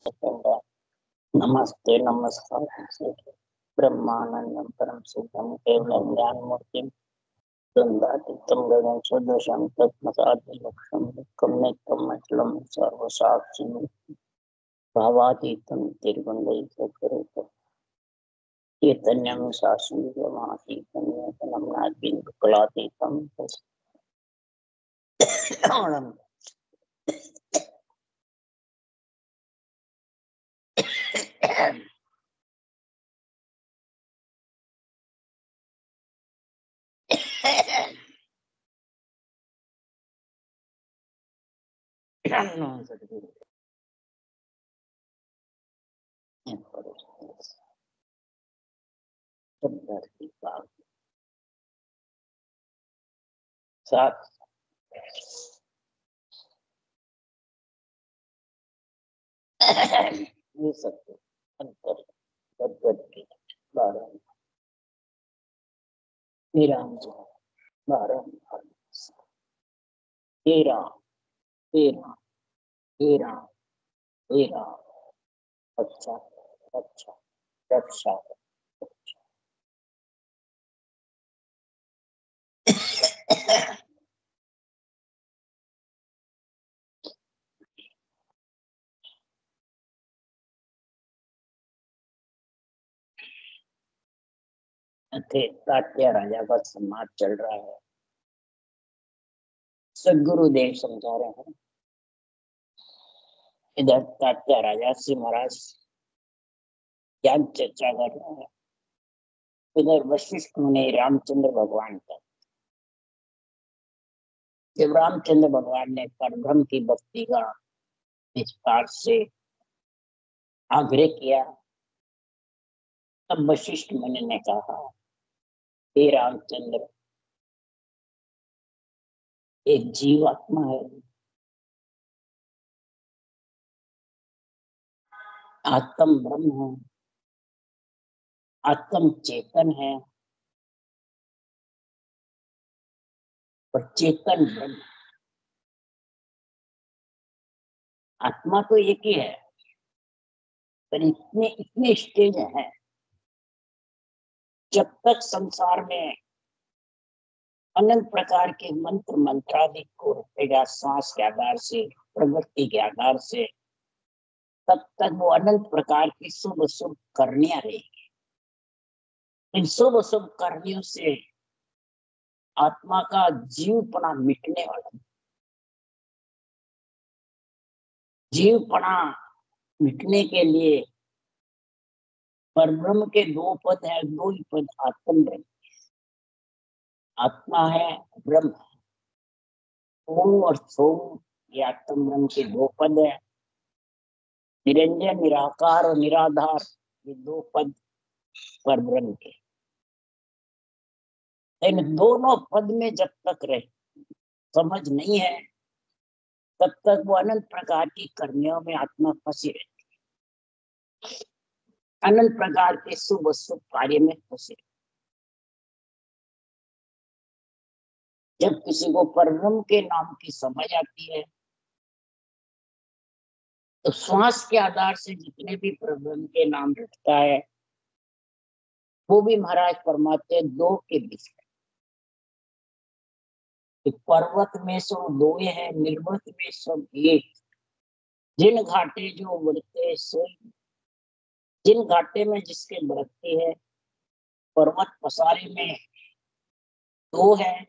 नमस्ते नमस्कार ब्रह्मानंदं परम सुखम केवलं ज्ञान मूर्ति द्वंद्वातीतं गगन सदृशं तत्मसादिलक्ष्यं दुःखं नित्यं अचलं सर्वसाक्षी भावातीतं निर्गुणैकरूपं चैतन्यं शाश्वतमासीतं नाज्ञानकलातीतं सात ये सत्य अंतर भगवत 12 13 13 13 13 13 अच्छा अच्छा अच्छा तात्या राजा का समाज चल रहा है। सदगुरुदेव समझा रहे हैं। इधर तात्या राजा से महाराज ज्ञान चर्चा कर रहे हैं। इधर वशिष्ठ मुनि रामचंद्र भगवान का, जब रामचंद्र भगवान ने परब्रह्म की भक्ति का विस्तार से आग्रह किया, तब वशिष्ठ मुनि ने कहा, हे रामचंद्र, एक जीवात्मा है, आत्म ब्रह्म है, आत्म चेतन है और चेतन ब्रह्म। आत्मा तो एक ही है, पर इतने इतने स्टेज हैं। जब तक संसार में अनंत प्रकार के मंत्र मंत्रादिक को रखेगा श्वास के आधार से, प्रवृत्ति के आधार से, तब तक वो अनंत प्रकार की शुभ शुभ करनियां रहेगी। इन शुभ शुभ करनियों से आत्मा का जीवपना मिटने वाला। जीवपना मिटने के लिए परब्रह्म के दो पद है, दो ही पद आत्म ब्रह्म। आत्मा है, ब्रह्म है। ओम और सोम ये आत्म ब्रह्म के दो पद है। निरंजन, निराकार और निराधार ये दो पद परब्रह्म के। इन दोनों पद में जब तक रहे समझ नहीं है, तब तक वो अनंत प्रकार की कर्मियों में आत्मा फंसी रहती है, अनंत प्रकार के शुभ शुभ कार्य में फंसी। जब किसी को परब्रह्म के नाम की समझ आती है, तो श्वास के आधार से जितने भी परब्रह्म के नाम रखता है, वो भी महाराज फरमाते दो के बीच में। पर्वत में सो दो है, निर्वत में सब एक। जिन घाटे जो बढ़ते सोई, जिन घाटे में जिसके बढ़ती है, पर्वत पसारे में दो है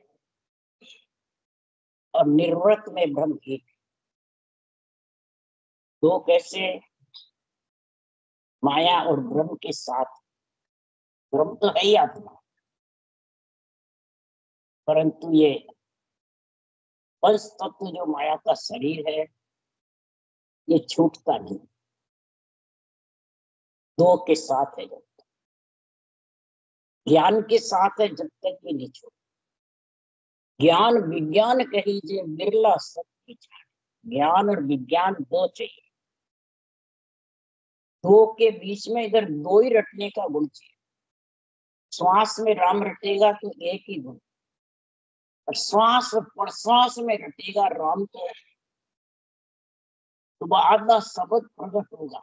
और निर्वत में ब्रह्म एक। दो कैसे? माया और ब्रह्म के साथ। ब्रह्म तो है ही आत्मा, परंतु ये पंच तत्व जो माया का शरीर है, ये छूटता नहीं। दो के साथ है, जब तक ज्ञान के साथ है, जब तक ये नहीं छूट। ज्ञान विज्ञान कहीजे बिरला सत्य। ज्ञान और विज्ञान दो चाहिए। दो के बीच में इधर दो ही रटने का गुण चाहिए। श्वास में राम रटेगा तो एक ही गुण, और श्वास और प्रश्वास में रटेगा राम तो आधा शब्द प्रकट होगा।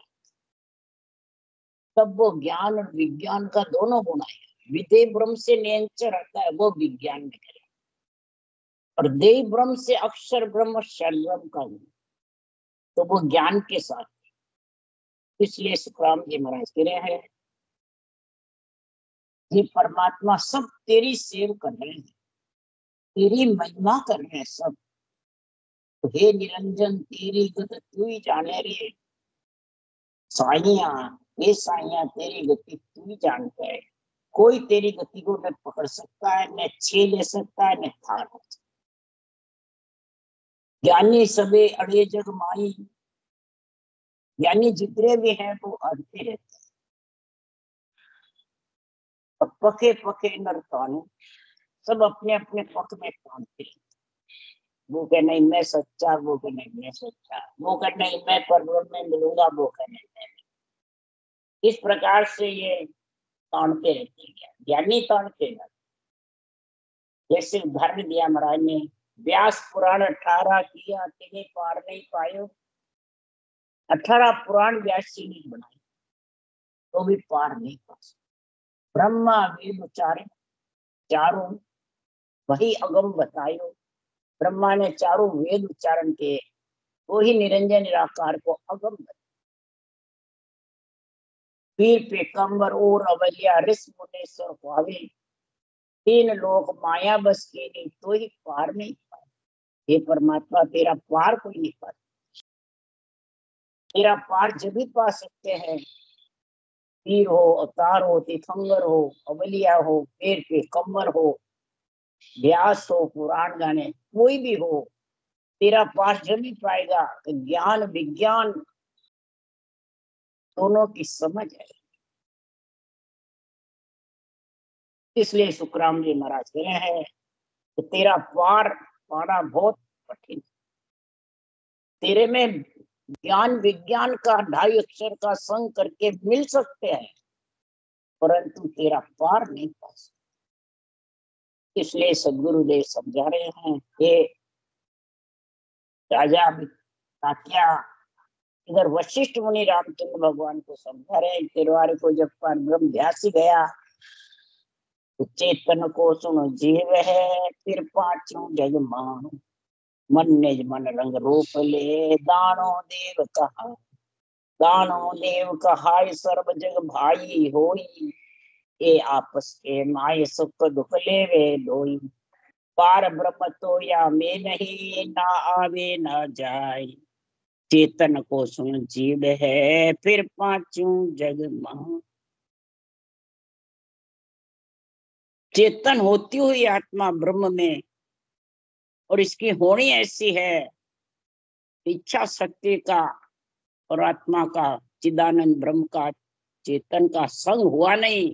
तब वो ज्ञान और विज्ञान का दोनों गुण आएगा। विधेय ब्रह्म से निरंतर आता है, वो विज्ञान में करेगा, और देय ब्रह्म से अक्षर ब्रह्म क्षर ब्रह्म का गुण, तो वो ज्ञान के साथ। इसलिए सुखराम जी महाराज कह रहे हैं, ये परमात्मा सब तेरी सेव कर रहे हैं, तेरी महिमा कर रहे हैं सब। तो हे निरंजन तेरी गत तू ही जाने रे साइया, ये साइया तेरी गति तू ही जानता है। कोई तेरी गति को न पकड़ सकता है, न छे ले सकता है, न थार सकता। ज्ञानी सबे अड़े जग माई, यानी जितने भी हैं वो अड़ते रहते हैं, और पके पके नर ताने, सब अपने अपने पक में तानते हैं। वो कह नहीं मैं सच्चा, वो कह नहीं मैं सच्चा, वो कह नहीं मैं परवर में मिलूंगा, वो कह नहीं मैं। इस प्रकार से ये तानते रहते हैं, ज्ञानी तानते रहते। जैसे उदाहरण दिया महाराज ने, व्यास पुराण 18 किया तेने पार नहीं पायो। 18 पुराण व्यास जी ने बनाए, तो भी पार नहीं पा सकते। ब्रह्मा वेद उच्चारण चारों वही अगम बतायो। ब्रह्मा ने चारों वेद उच्चारण किए, वो ही निरंजन निराकार को अगम बताया। पीर पेकम्बर और अवलिया ऋषि मुनेश्वर भावे, तीन लोग माया बस के नहीं, तो ही पार नहीं पाए। हे परमात्मा तेरा पार कोई नहीं पा, तेरा पार जब भी पा सकते हैं। पीर हो, अवतार हो, तीर्थंकर हो, अवलिया हो, पेड़ पे कम्बर हो, व्यास हो, पुराण गाने, कोई भी हो, तेरा पार जब भी पाएगा तो ज्ञान विज्ञान दोनों की समझ है। इसलिए सुखराम जी महाराज कह रहे हैं कि तेरा पार पाना बहुत कठिन, तेरे में ज्ञान विज्ञान का 2.5 अक्षर का संग करके मिल सकते हैं, परंतु तेरा पार नहीं पा सकते। इसलिए सदगुरुदेव समझा रहे हैं कि राजा तात्या, इधर वशिष्ठ मुनि रामचंद्र भगवान को समझा रहे हैं, तिरवारी को जब पर ब्रह्म ध्यास गया तो चेतन को सुनो जीव है, फिर पांचों जग मान, मन निज मन रंग रूप ले, दानो देव कहा, दानो देव कहा सर्व जग भाई होई, ये आपस के माय सुख दुख लेवे दोई, पार ब्रह्म तो या में नहीं, ना आवे ना जाए, चेतन को सुन जीव है, फिर पांचों जग मां। चेतन होती हुई आत्मा ब्रह्म में, और इसकी होनी ऐसी है, इच्छा शक्ति का और आत्मा का, चिदानंद ब्रह्म का, चेतन का संग हुआ नहीं।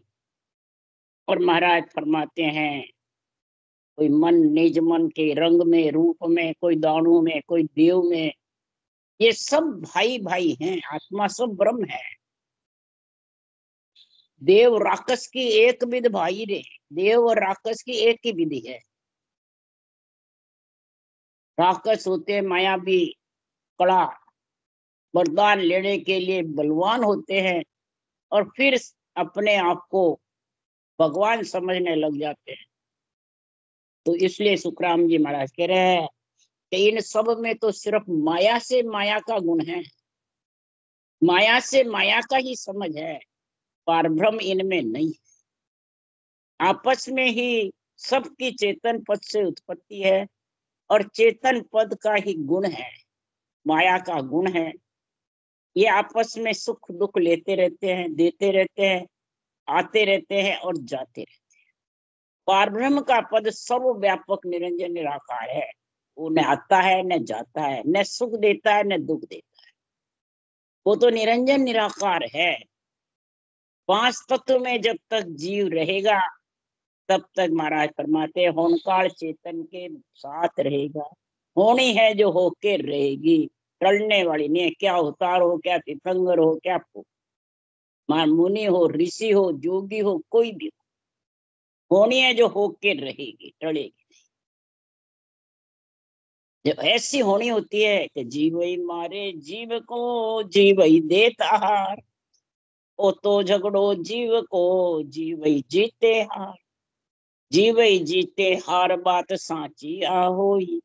और महाराज फरमाते हैं, कोई मन निज मन के रंग में रूप में, कोई दानों में, कोई देव में, ये सब भाई भाई हैं, आत्मा सब ब्रह्म है। देव राक्षस की एक विध भाई रे, देव और राक्षस की एक ही विधि है। राक्षस होते मायावी, कड़ा, वरदान लेने के लिए बलवान होते हैं, और फिर अपने आप को भगवान समझने लग जाते हैं। तो इसलिए सुखराम जी महाराज कह रहे हैं कि इन सब में तो सिर्फ माया से माया का गुण है, माया से माया का ही समझ है, पारब्रह्म इनमें नहीं। आपस में ही सबकी चेतन पद से उत्पत्ति है, और चेतन पद का ही गुण है, माया का गुण है। ये आपस में सुख दुख लेते रहते हैं, देते रहते हैं, आते रहते हैं और जाते रहते हैं। पारब्रह्म का पद सर्वव्यापक निरंजन निराकार है, वो न आता है न जाता है, न सुख देता है न दुख देता है, वो तो निरंजन निराकार है। 5 तत्व में जब तक जीव रहेगा तब तक महाराज फरमाते होनकार चेतन के साथ रहेगा। होनी है जो होके रहेगी, टलने वाली नहीं है। क्या अवतार हो, क्या तीर्थंकर हो, क्या मुनि हो, ऋषि हो, जोगी हो, कोई भी हो, होनी है जो होके रहेगी, टलेगी। जब ऐसी होनी होती है कि जीव ही मारे जीव को, जीव ही देत आहार, ओ तो झगड़ो जीव को, जीव ही जीते हार, जीव ही जीते हार, बात साची आहोई,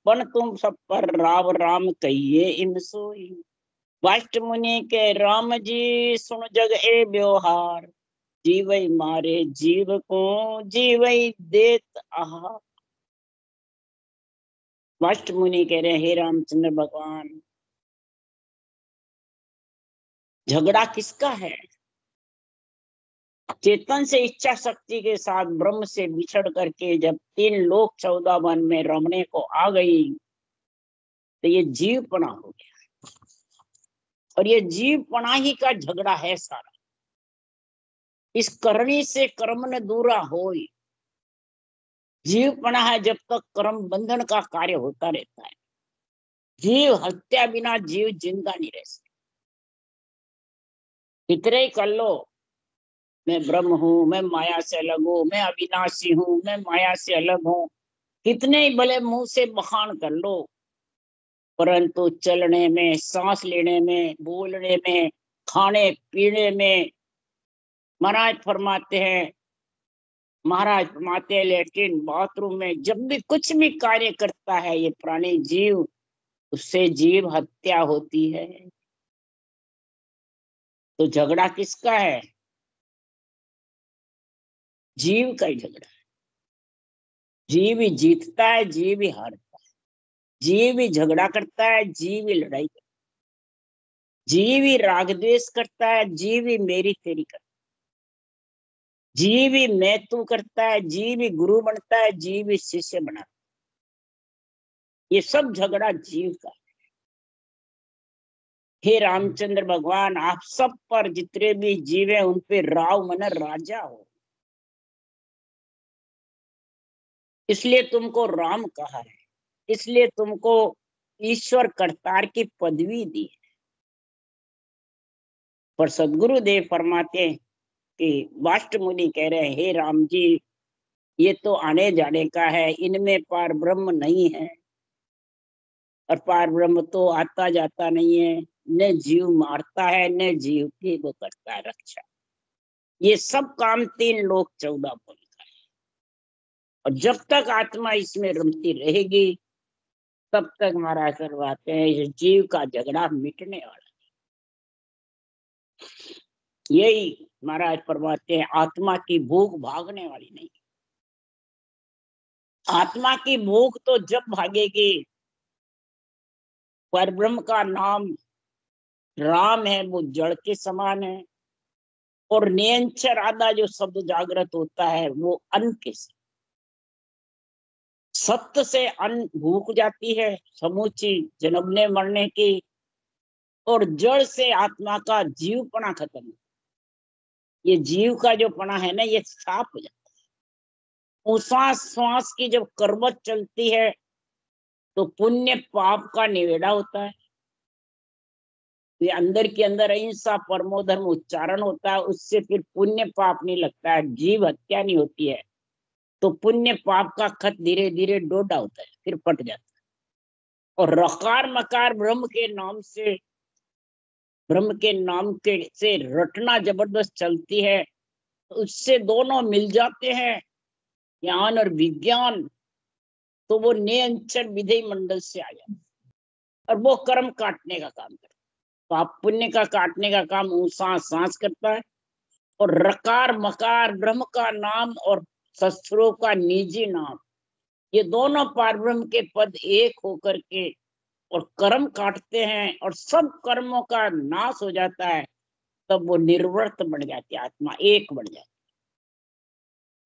पण तुम सब पर राव राम कहिए इन सोई। वाष्ट मुनि के राम जी, सुन जग ए व्यवहार, जीव ही मारे जीव को, जीव ही देत आहार। वाष्ट मुनि कह रहे, हे रामचंद्र भगवान, झगड़ा किसका है? चेतन से इच्छा शक्ति के साथ ब्रह्म से बिछड़ करके जब 3 लोक 14 वन में रमने को आ गई, तो ये जीवपना हो गया। और ये जीवपना ही का झगड़ा है सारा। इस करनी से कर्म न दूरा होई। जीवपना है जब तक कर्म बंधन का कार्य होता रहता है। जीव हत्या बिना जीव जिंदा नहीं रह सकता। कितने ही कर लो, मैं ब्रह्म हूँ, मैं माया से अलग हूँ, मैं अविनाशी हूँ, मैं माया से अलग हूँ, कितने ही भले मुंह से बखान कर लो, परंतु चलने में, सांस लेने में, बोलने में, खाने पीने में, महाराज फरमाते हैं लेट्रिन बाथरूम में जब भी कुछ भी कार्य करता है ये प्राणी जीव, उससे जीव हत्या होती है। तो झगड़ा किसका है? जीव का ही झगड़ा है। जीव ही जीतता है, जीव ही हारता है, जीव ही झगड़ा करता है, जीव ही लड़ाई करता है, जीव ही राग द्वेष करता है, जीव ही मेरी तेरी करता है, जीव ही मैं तू करता है, जीव ही गुरु बनता है, जीव ही शिष्य बनाता है। ये सब झगड़ा जीव का। हे रामचंद्र भगवान, आप सब पर जितने भी जीव है उन पे राव मन राजा हो, इसलिए तुमको राम कहा है, इसलिए तुमको ईश्वर करतार की पदवी दी है। पर सदगुरु देव फरमाते हैं कि वाष्ट मुनि कह रहे हैं, हे राम जी, ये तो आने जाने का है, इनमें पार ब्रह्म नहीं है। और पार ब्रह्म तो आता जाता नहीं है, न जीव मारता है न जीव की वो करता है रक्षा। ये सब काम 3 लोक 14 बोल का है। और जब तक आत्मा इसमें रमती रहेगी तब तक महाराज करवाते हैं इस जीव का झगड़ा मिटने वाला। यही महाराज फरमाते हैं, आत्मा की भूख भागने वाली नहीं। आत्मा की भूख तो जब भागेगी, पर ब्रह्म का नाम राम है, वो जड़ के समान है। और नियंचर आधा जो शब्द जागृत होता है वो अन्न के सत्य से अन्न भूख जाती है समूची जन्मने मरने की। और जड़ से आत्मा का जीवपना खत्म। ये जीव का जो पना है ना, ये साफ हो जाता है। उसास श्वास की जब करवट चलती है तो पुण्य पाप का निवेड़ा होता है। ये अंदर के अंदर अहिंसा परमो धर्म उच्चारण होता है, उससे फिर पुण्य पाप नहीं लगता है, जीव हत्या नहीं होती है। तो पुण्य पाप का खत धीरे धीरे डोडा होता है, फिर पट जाता है। और रकार मकार ब्रह्म के नाम के से रटना जबरदस्त चलती है, तो उससे दोनों मिल जाते हैं, ज्ञान और विज्ञान। तो वो नियंचर विधेय मंडल से आ जाता है और वो कर्म काटने का काम करता है। पाप पुण्य का काटने का काम सांस सांस करता है। और रकार मकार ब्रह्म का नाम और शस्त्रों का निजी नाम, ये दोनों पारब्रह्म के पद एक होकर के और कर्म काटते हैं और सब कर्मों का नाश हो जाता है। तब वो निर्वर्त बढ़ जाती है, आत्मा एक बढ़ जाती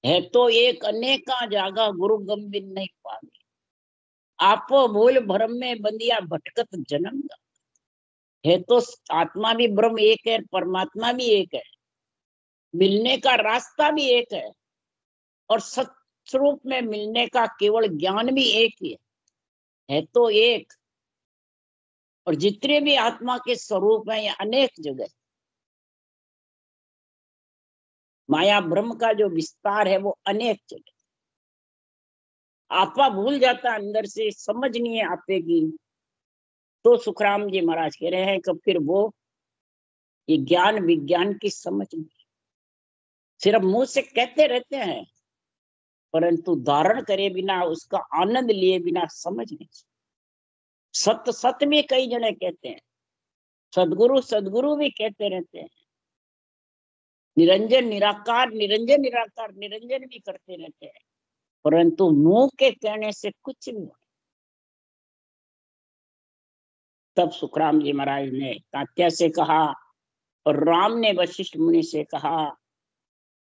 है। तो एक अनेका जागा गुरु गंभीर नहीं पावे, आपो भूल भ्रम में बंदिया भटकत जन्म। है तो आत्मा भी ब्रह्म एक है, परमात्मा भी एक है, मिलने का रास्ता भी एक है। और सत्स्वरूप में मिलने का केवल ज्ञान भी एक ही है तो एक। और जितने भी आत्मा के स्वरूप हैं ये अनेक जगह। माया ब्रह्म का जो विस्तार है वो अनेक जगह। आपा भूल जाता अंदर से, समझ नहीं है आपे की। तो सुखराम जी महाराज कह रहे हैं कि फिर वो ये ज्ञान विज्ञान की समझ नहीं, सिर्फ मुंह से कहते रहते हैं, परंतु धारण करे बिना, उसका आनंद लिए बिना समझ नहीं। सत्य सत्य भी कई जने कहते हैं, सदगुरु सदगुरु भी कहते रहते हैं, निरंजन निराकार निरंजन निराकार निरंजन भी करते रहते हैं, परंतु मुंह के कहने से कुछ नहीं। तब सुखराम जी महाराज ने तात्या से कहा, और राम ने वशिष्ठ मुनि से कहा,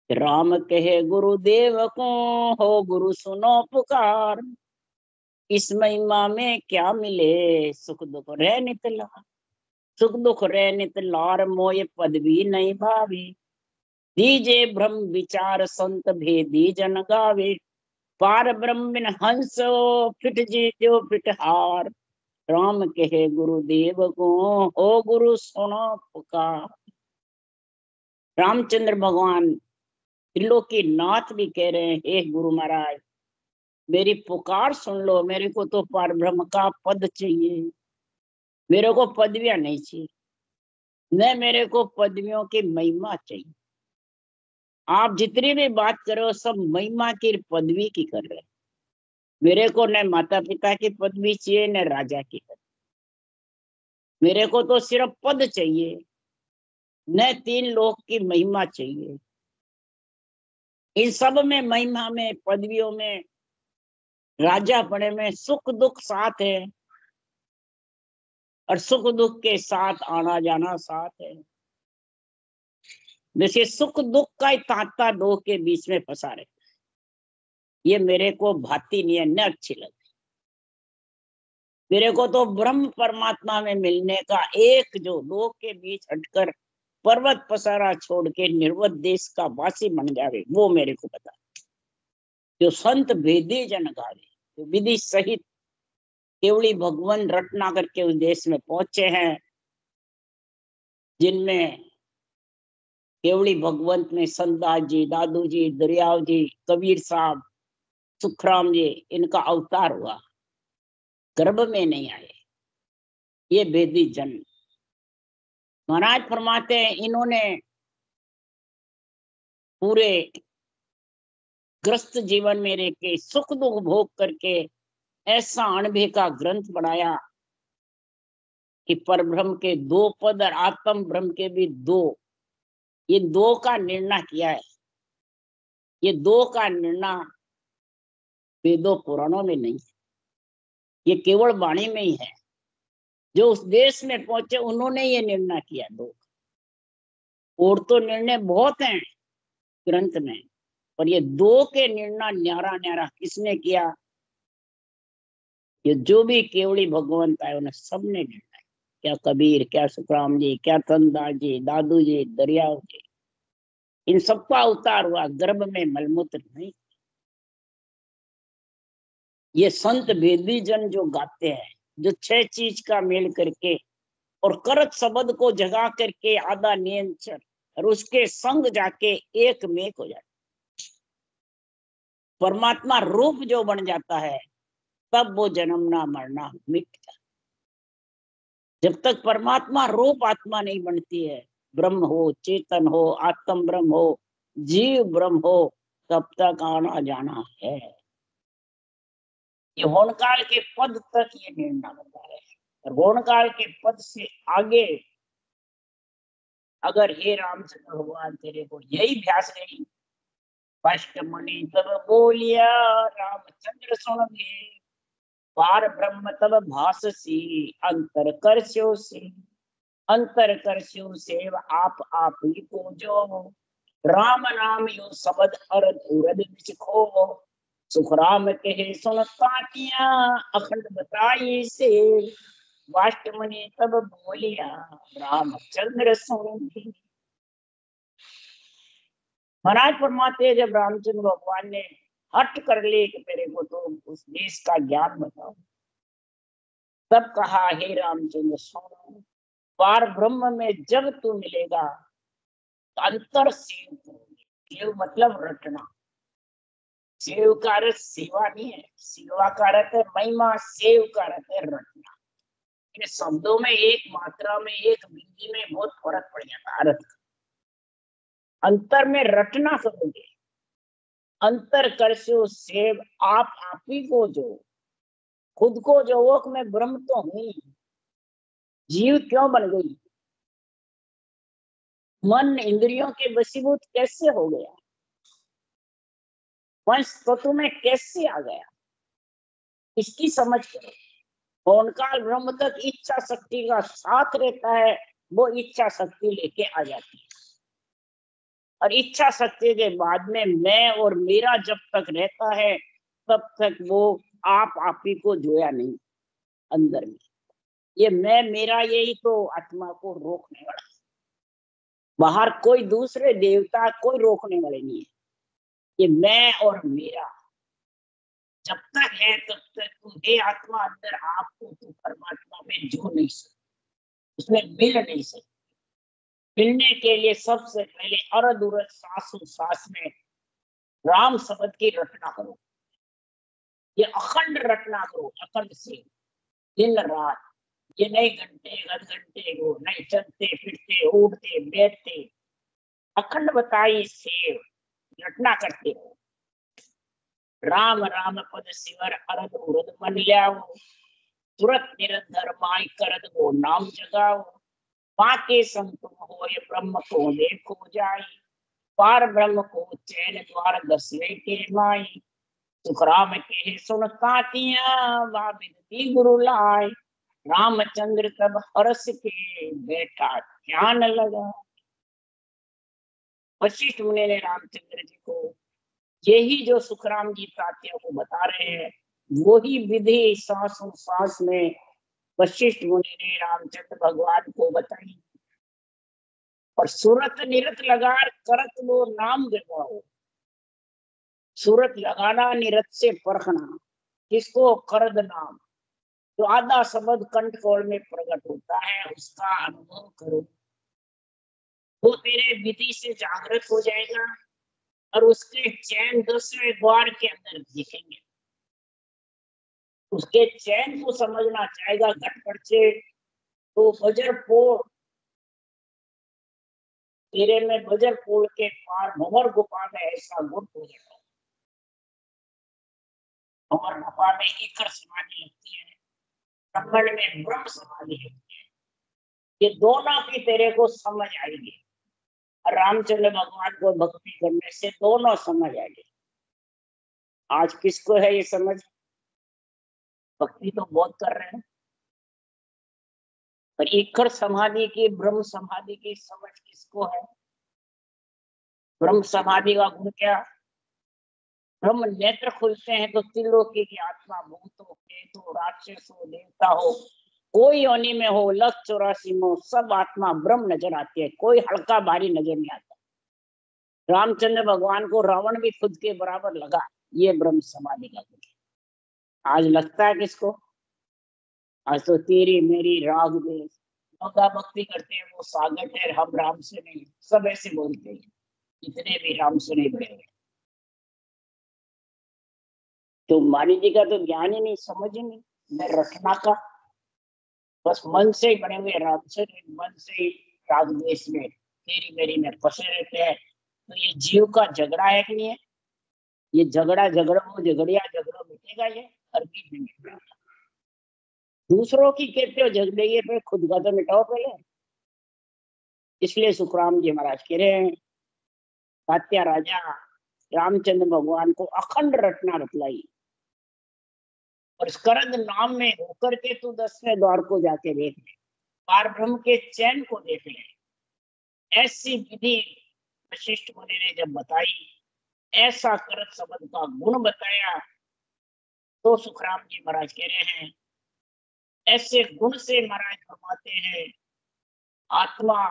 राम कहे गुरुदेव को, हो गुरु सुनो पुकार, इस महिमा में क्या मिले, सुख दुख रह नित लार, सुख दुख रह नित लार, मोय पदवी नहीं भावी, दीजे ब्रह्म विचार संत भेदी जन गावे, पार ब्रह्म बिन हंस फिट जीत्यो फिट हार, राम कहे गुरुदेव को, हो गुरु सुनो पुकार। रामचंद्र भगवान त्रिलोकी नाथ भी कह रहे हैं, हे गुरु महाराज मेरी पुकार सुन लो, मेरे को तो पार ब्रह्म का पद चाहिए, मेरे को पदवियां नहीं चाहिए, न मेरे को पदवियों की महिमा चाहिए। आप जितनी भी बात करो सब महिमा की पदवी की कर रहे हैं, मेरे को न माता पिता की पदवी चाहिए न राजा की पदवी, मेरे को तो सिर्फ पद चाहिए, न तीन लोक की महिमा चाहिए। इन सब में महिमा में पदवियों में राजा पड़े में सुख दुख साथ है, और सुख दुख के साथ आना जाना साथ है। जैसे सुख दुख का ही तांता दो के बीच में फंसा रहे, ये मेरे को भाती नहीं है, न अच्छी लगती। मेरे को तो ब्रह्म परमात्मा में मिलने का, एक जो दो के बीच हटकर पर्वत पसारा छोड़ के निर्वत देश का वासी बन जावे, वो मेरे को बता। जो संत भेदी जन गावे, जो विधि सहित केवली भगवान रटना करके उस देश में पहुंचे हैं, जिनमें केवली भगवंत में संतदास जी, दादू जी, दरियाव जी, कबीर साहब, सुखराम जी, इनका अवतार हुआ, गर्भ में नहीं आए, ये भेदी जन। महाराज फरमाते हैं, इन्होंने पूरे ग्रस्त जीवन में रह के सुख दुख भोग करके ऐसा अणभे का ग्रंथ बनाया कि परब्रह्म के दो पद और आत्म ब्रह्म के भी दो, ये दो का निर्णय किया है। ये दो का निर्णय वेदों पुराणों में नहीं है, ये केवल वाणी में ही है। जो उस देश में पहुंचे उन्होंने ये निर्णय किया दो, और तो निर्णय बहुत हैं ग्रंथ में, पर ये दो के निर्णय न्यारा न्यारा किसने किया? ये जो भी केवली भगवंत आए उन्हें सबने निर्णय, क्या कबीर, क्या सुखराम जी, क्या चंदास जी, दादू जी, दरियाव जी, इन सबका अवतार हुआ, गर्भ में मलमूत्र नहीं। ये संत भेदी जन जो गाते हैं, जो छह चीज का मेल करके और करत शब्द को जगा करके आधा नियंत्रण और उसके संग जाके एक मेक हो जाता, परमात्मा रूप जो बन जाता है, तब वो जन्मना मरना मिट जाता। जब तक परमात्मा रूप आत्मा नहीं बनती है, ब्रह्म हो, चेतन हो, आत्म ब्रह्म हो, जीव ब्रह्म हो, तब तक आना जाना है। ये होनकाल के पद तक ये निर्णय बता रहे हैं, और होनकाल के पद से आगे अगर हे रामचंद्र भगवान तेरे को यही भ्यास नहीं, स्पष्ट मुनि तब बोलिया, रामचंद्र सुन ले, पार ब्रह्म तब भाससी, अंतर करस्यो से, अंतर करस्यो से आप ही को जो, राम नाम यो शब्द अरद उरद बिचखो, सुख राम कहे सुन तातिया, अखंड बताई से, वाष्ट मुनि तब बोलिया, रामचंद्र सुन। महाराज फरमाते, जब रामचंद्र भगवान ने हट कर ले कि मेरे को तो उस देश का ज्ञान बताओ, तब कहा, हे रामचंद्र सुनो, पार ब्रह्म में जब तू मिलेगा तो अंतर सेव करोगे। सेव मतलब रटना, सेव का अर्थ सेवा नहीं है, सेवा का अर्थ है महिमा, सेव का अर्थ है रटना। इन शब्दों में एक मात्रा में एक बिंदी में बहुत फर्क पड़ जाता है। अर्थ अंतर में रटना करोगे, अंतर करसो सेव आप ही को जो, खुद को जो वो मैं ब्रह्म तो हूं, जीव क्यों बन गई, मन इंद्रियों के वशीभूत कैसे हो गया, वंश तत्व में कैसे आ गया, इसकी समझ करो। कौन काल ब्रह्म तक इच्छा शक्ति का साथ रहता है, वो इच्छा शक्ति लेके आ जाती है। और इच्छा शक्ति के बाद में मैं और मेरा जब तक रहता है, तब तक वो आप ही को जोया नहीं अंदर में। ये मैं मेरा यही तो आत्मा को रोकने वाला, बाहर कोई दूसरे देवता कोई रोकने वाले नहीं है। ये मैं और मेरा जब तक है तब तक तुझे आत्मा अंदर आपको तू परमात्मा में जो नहीं सकती, उसमें मिल नहीं सकती। मिलने के लिए सबसे पहले अरद उरद सांस में राम शब्द की रचना करो, ये अखंड रचना करो, अखंड से दिन रात। ये नहीं घंटे आध घंटे को नहीं, चलते फिरते उठते बैठते अखंड बताई सेव रटना करते हो। राम राम पद शिवर अरद उरद मन लियाओ, तुरंत निरंतर माई करद वो नाम जगाओ। माँ के संतुम हो ये ब्रह्म को देखो जाई, पार ब्रह्म को चैन द्वार दसवे के माई। सुखराम के सुन तातिया विदती गुरु लाए, रामचंद्र तब हर्ष के बैठा ध्यान लगा। वशिष्ठ मुनि ने रामचंद्र जी को यही जो सुखराम जी तात्या को बता रहे हैं, वही विधि सांस में वशिष्ठ मुनि ने रामचंद्र भगवान को बताई। और सूरत निरत लगा करत वो नाम जगाओ, सूरत लगाना निरत से परखना, किसको करद नाम, जो आधा शब्द कंठकोण में प्रकट होता है उसका अनुभव करो, वो तेरे विधि से जागृत हो जाएगा और उसके चैन दूसरे द्वार के अंदर दिखेंगे। उसके चैन को समझना चाहेगा घटपट से, तो वज्रपोड़ तेरे में वज्रपोड़ के पार भंवर गुफा में ऐसा गुट हो जाता है। भंवर गुफा में इकर समाधि लगती है, ब्रह्मंड में ब्रह्म समाधि लगती है। ये दोनों की तेरे को समझ आएगी। रामचंद्र भगवान को भक्ति करने से दोनों समझ आएगी। आज किसको है ये समझ? भक्ति तो बहुत कर रहे हैं, पर इकर समाधि की ब्रह्म समाधि की समझ किसको है? ब्रह्म समाधि का गुण क्या? ब्रह्म नेत्र खुलते हैं तो त्रिलोकी की आत्मा भूत हो, प्रेत हो, राक्षस हो, देवता हो, कोई योनि में हो, 184 में हो, सब आत्मा ब्रह्म नजर आती है, कोई हल्का भारी नजर नहीं आता। रामचंद्र भगवान को रावण भी खुद के बराबर लगा, ये ब्रह्म समाधि का गुण। आज लगता है किसको? आज तो तेरी मेरी राग देश लोगा भक्ति करते हैं, वो सागर है, हम राम से नहीं, सब ऐसे बोलते हैं, इतने भी राम से नहीं बने। तो मानी जी का तो ज्ञान ही नहीं, समझ ही नहीं, मैं रचना का बस मन से ही बने हुए राम से, मन से ही राग देश में तेरी मेरी में फंसे रहते हैं। तो ये जीव का झगड़ा है कि नहीं है? ये झगड़ा झगड़ा मिटेगा ये? अरबी में मिटेगा। दूसरों की कहते हो झगड़े, पे खुद का तो मिटाओ पहले। इसलिए सुखराम जी महाराज कह रहे हैं, तात्या राजा रामचंद्र भगवान को अखंड रटना बतलाई, और स्करद नाम में होकर के तू 10वें द्वार को जाके देख ले, पार ब्रह्म के चैन को देख ले। ऐसी विधि वशिष्ठ मुनि ने जब बताई, ऐसा करत शब्द का गुण बताया, तो सुखराम जी महाराज कह रहे हैं, ऐसे गुण से महाराज फरमाते हैं, आत्मा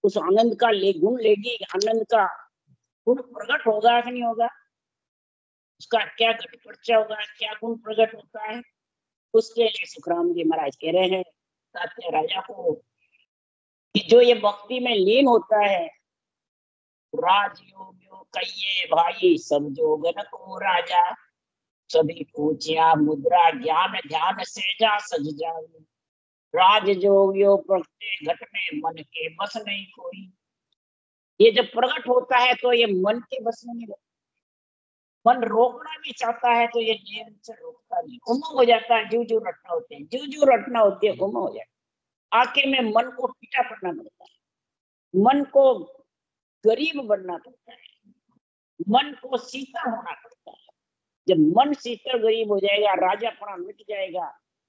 उस आनंद का गुण लेगी, आनंद का गुण प्रकट होगा कि नहीं होगा, उसका क्या घटपरिचय होगा, क्या गुण प्रकट होता है, उसके लिए सुखराम जी महाराज कह रहे हैं तात्या राजा को कि जो ये भक्ति में लीन होता है, राजयोग कहिए भाई सब जोगन को राजा, सभी पूछिया मुद्रा ज्ञान ध्यान सेजा सज जावे। राज जोगियो प्रगटे घट में मन के बस नहीं कोई। ये जब प्रकट होता है तो ये मन के बस में नहीं। मन रोकना भी चाहता है तो ये नियम से रोकता नहीं, गुम हो जाता है। जू जू रटना होते हैं, जू जू रटना होती है, गुम हो जाता है। आखिर में मन को पीछा करना पड़ता है, मन को गरीब बनना पड़ता है, मन को शीतल होना पड़ता है। जब मन शीतल गरीब हो जाएगा, राजापना मिट जाएगा,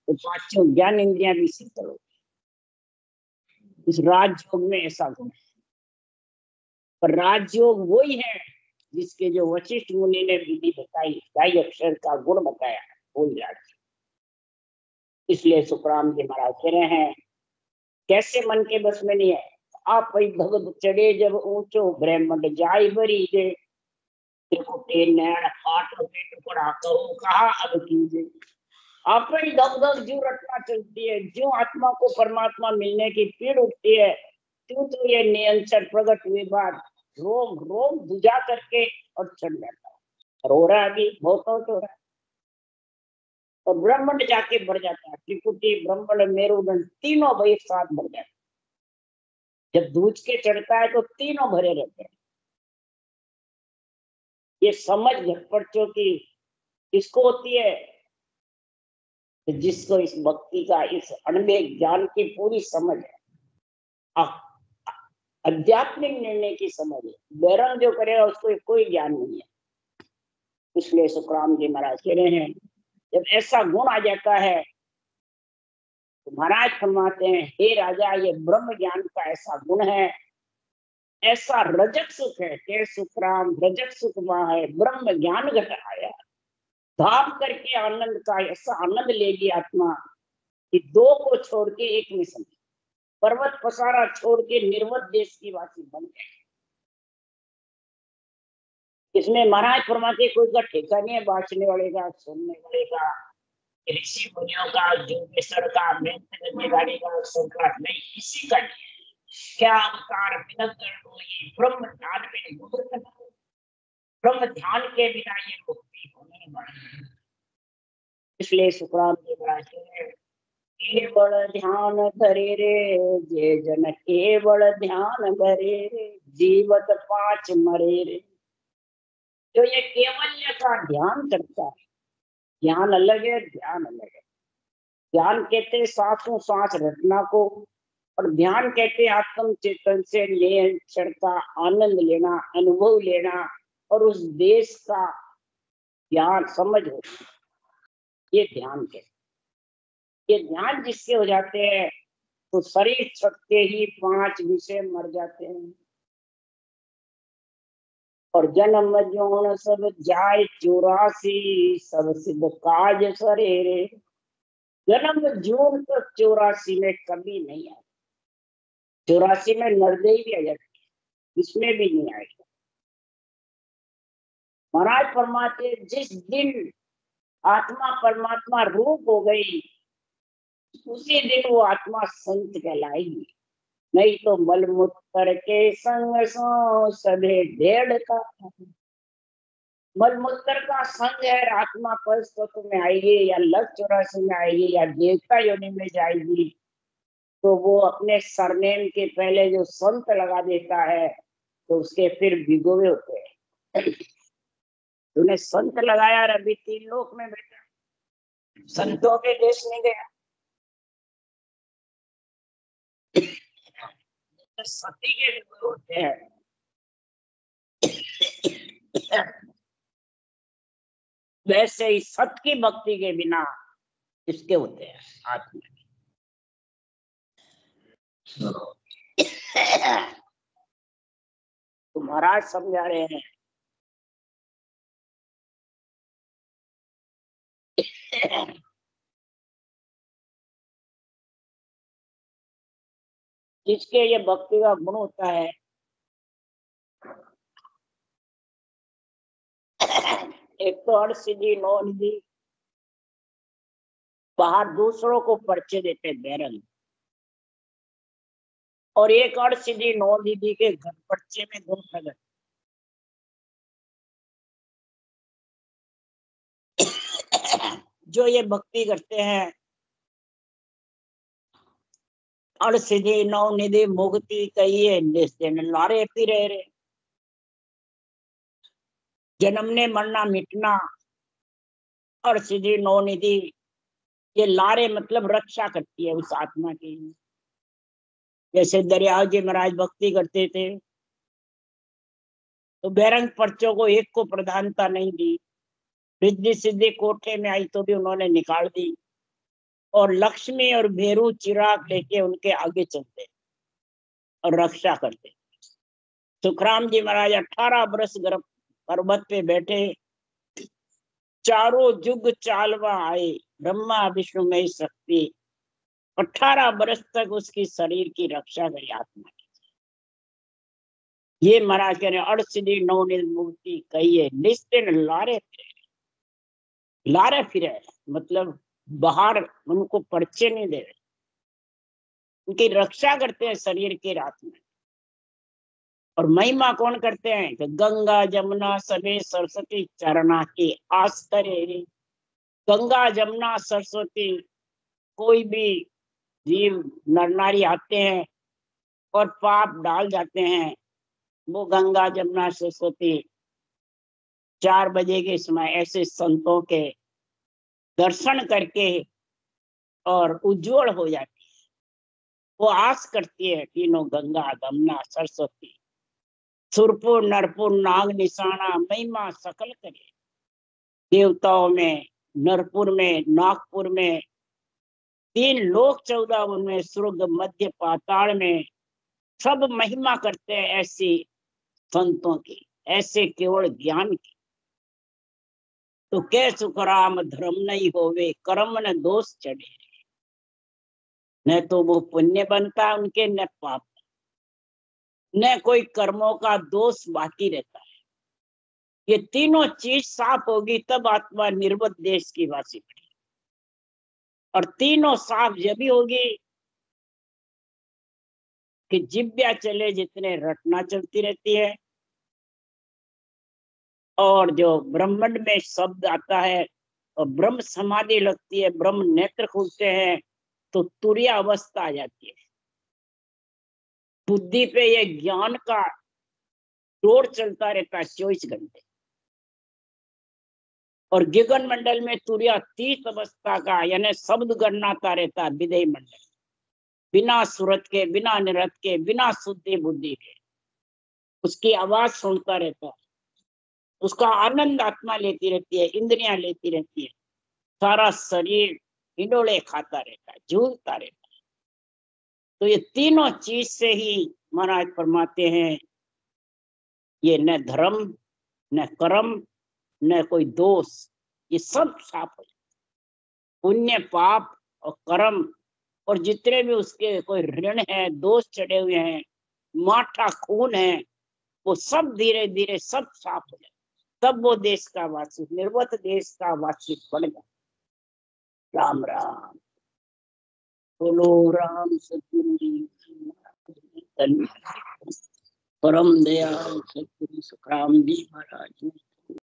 तो पांचों ज्ञान इंद्रियां भी शीतल हो। इस राजयोग में ऐसा गुण है। पर राजयोग वही है जिसके जो वशिष्ठ मुनि ने विधि बताई, ढाई अक्षर का गुण बताया, वही राज। इसलिए सुखराम जी महाराज कह रहे हैं, कैसे मन के बस में नहीं है। आप भगत चढ़े जब ऊंचो, ब्रह्मंड जाय बरी दे। त्रिकुटे नैण फाट में टुकड़ा, कहो कहा अब कीजिए। आप ही दग दग जो रटना चलती है, जो आत्मा को परमात्मा मिलने की पीड़ उठती है, क्यों तो ये नियंत्रण प्रकट हुए बाद रोग रोग बुझा करके और चढ़ जाता है। रो रहा है अभी, बहुत हो रहा है। और ब्रह्मांड जाके बढ़ जाता है, त्रिकुटी ब्रह्मांड मेरुदंड तीनों भाई एक साथ बढ़ जाते हैं। जब दूज के चढ़ता है तो तीनों भरे रहते हैं। ये समझ झटपटों की किसको होती है? जिसको इस भक्ति का, इस अनबे ज्ञान की पूरी समझ है, आध्यात्मिक निर्णय की समझ है। बैरंग जो करेगा उसको कोई ज्ञान नहीं है। इसलिए सुखराम जी महाराज कह रहे हैं, जब ऐसा गुण आ जाता है तो महाराज फरमाते हैं, हे राजा, ये ब्रह्म ज्ञान का ऐसा गुण है, ऐसा रजक सुख है कि सुखराम रजक सुख वहां है, ब्रह्म ज्ञान घट आया। धाम करके आनंद का ऐसा आनंद लेगी आत्मा कि दो को छोड़ के एक में समझे। पर्वत पसारा छोड़ के निर्वत देश की वासी बन गए। इसमें महाराज फरमाते कोई का ठेका नहीं है, बांटने वाले का, सुनने वाले का, ऋषि मुनियों का, जोगेश्वर का, मेहनत करने वाले का, सरकार नहीं, किसी का नहीं। क्या अवतार मिलत ये ब्रह्म ध्यान में मुक्त। ब्रह्म ध्यान के बिना ये मुक्ति होने वाली। इसलिए सुखराम जी महाराज केवल ध्यान धरे रे, जे जन केवल ध्यान धरे रे, जीवत पांच मरे रे। जो ये केवल्य का ध्यान करता है, ज्ञान अलग है, ध्यान अलग है। ध्यान कहते सांसों सांस रटना को, और ध्यान कहते आत्म चेतन से नियंत्रण का आनंद लेना, अनुभव लेना, और उस देश का ज्ञान समझ हो, ये ध्यान कहते। ये ध्यान जिससे हो जाते हैं तो शरीर छकते ही पांच विषय मर जाते हैं, और जन्म जोन सब जाय 84, सब सिद्ध काज सरेरे। जन्म जून तो 84 में कभी नहीं आए। 84 में नरदेही भी आ जाती है, इसमें भी नहीं आएगा। महाराज परमात्मा जिस दिन आत्मा परमात्मा रूप हो गई, उसी दिन वो आत्मा संत कहलाएगी। नहीं तो मलमूत्र के संग सो सदे ढेड़ का। मलमूत्र का संग है, आत्मा परिस्थिति में आएगी, या लग 84 में आएगी, या देवता योनि में जाएगी, तो वो अपने सरनेम के पहले जो संत लगा देता है तो उसके फिर भिगोए होते हैं। तूने संत लगाया और अभी 3 लोक में बैठा, संतों के देश में गया। सती के भिगोए होते हैं। वैसे ही सत की भक्ति के बिना इसके होते हैं आत्मा। तो महाराज समझा रहे हैं, जिसके ये भक्ति का गुण होता है, एक तो हरसिद्धि नौ निधि, बाहर दूसरों को परिचय देते बैरंग, और एक हरसिद्धि नौ निधि के घर परिचय में 2 प्रगट। जो ये भक्ति करते हैं, अड़सिधि नवनिधि मुक्ति कहिए निस्दिन लारेती रहे। जन्मने मरना मिटना और सिद्धि नवनिधि, ये लारे मतलब रक्षा करती है उस आत्मा की। जैसे दरियाव जी महाराज भक्ति करते थे तो बैरंग पर्चों को एक को प्रधानता नहीं दी, रिद्धि सिद्धि कोठे में आई तो भी उन्होंने निकाल दी, और लक्ष्मी और भेरू चिराग लेके उनके आगे चलते और रक्षा करते। सुखराम जी महाराज 18 बरस गर्भ पर्वत पे बैठे, चारों जुग चालवा आए, ब्रह्मा विष्णु में शक्ति, 18 बरस तक उसकी शरीर की रक्षा करी आत्मा की। ये महाराज कह रहे अड़सिधि नवनिधि मुक्ति कहिए निस्दिन लारे फिरे। लारे फिरे मतलब बाहर उनको परिचय नहीं दे रहे, उनकी रक्षा करते हैं शरीर की रात में। और महिमा कौन करते हैं? तो गंगा जमुना सभे सरस्वती चरणा की आस्तरे। गंगा जमुना सरस्वती, कोई भी जीव नर नारी आते हैं और पाप डाल जाते हैं, वो गंगा जमुना सरस्वती 4 बजे के समय ऐसे संतों के दर्शन करके और उज्जवल हो जाती है। वो आस करती है तीनों गंगा जमुना सरस्वती, सुरपुर नरपुर नाग निशाना महिमा सकल करे। देवताओं में, नरपुर में, नागपुर में, 3 लोक 14 में, स्वर्ग मध्य पाताल में, सब महिमा करते हैं ऐसी संतों की, ऐसे केवल ज्ञान की। तो कै सुखराम धर्म नहीं होवे, कर्म न दोष चढ़े। न तो वो पुण्य बनता उनके, न पाप, न कोई कर्मों का दोष बाकी रहता है। ये तीनों चीज साफ होगी तब आत्मा निर्वत देश की वासी बनेगी। और तीनों साफ जब भी होगी कि जिब्या चले जितने रटना चलती रहती है, और जो ब्रह्मांड में शब्द आता है और ब्रह्म समाधि लगती है, ब्रह्म नेत्र खुलते हैं, तो तुरीय अवस्था आ जाती है। बुद्धि पे ये ज्ञान का जोर चलता रहता है 24 घंटे। और गगन मंडल में तुरीयातीत अवस्था का यानी शब्द गणनाता रहता है विधेय मंडल, बिना सूरत के, बिना निरत के, बिना शुद्धि बुद्धि के उसकी आवाज सुनता रहता है, उसका आनंद आत्मा लेती रहती है, इंद्रियां लेती रहती है, सारा शरीर हिंडोले खाता रहता है, झूलता रहता है। तो ये तीनों चीज से ही महाराज फरमाते हैं ये न धर्म, न कर्म, न कोई दोष, ये सब साफ हो जाए। पुण्य पाप और कर्म और जितने भी उसके कोई ऋण है, दोष चढ़े हुए हैं, माठा खून है, वो सब धीरे धीरे सब साफ हो जाए, तब वो देश का वासी, निर्वत देश का वासी बन गया। राम राम बोलो, राम सतगुरु परम दयाल सतगुरु सुखराम जी महाराज।